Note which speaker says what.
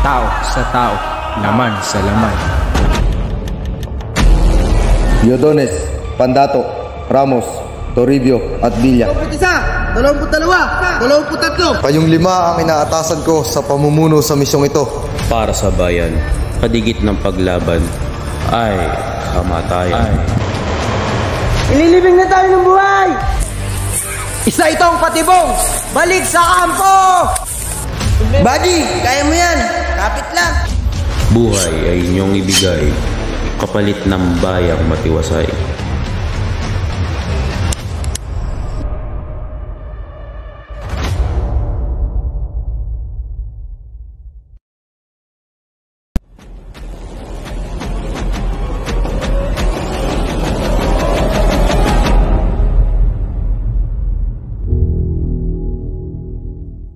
Speaker 1: Tao sa tao, laman sa laman.
Speaker 2: Diodones, Pandato, Ramos, Toribio at Villa.
Speaker 3: 21, 22, 23.
Speaker 2: Kayong lima ang inaatasan ko sa pamumuno sa misyong ito.
Speaker 4: Para sa bayan, kadigit ng paglaban ay kamatayan.
Speaker 3: Ililibing na tayo ng buhay! Isa itong patibong! Balik sa kampo! Buddy, kaya mo yan! Kapit lang!
Speaker 4: Buhay ay inyong ibigay, kapalit ng bayang matiwasay.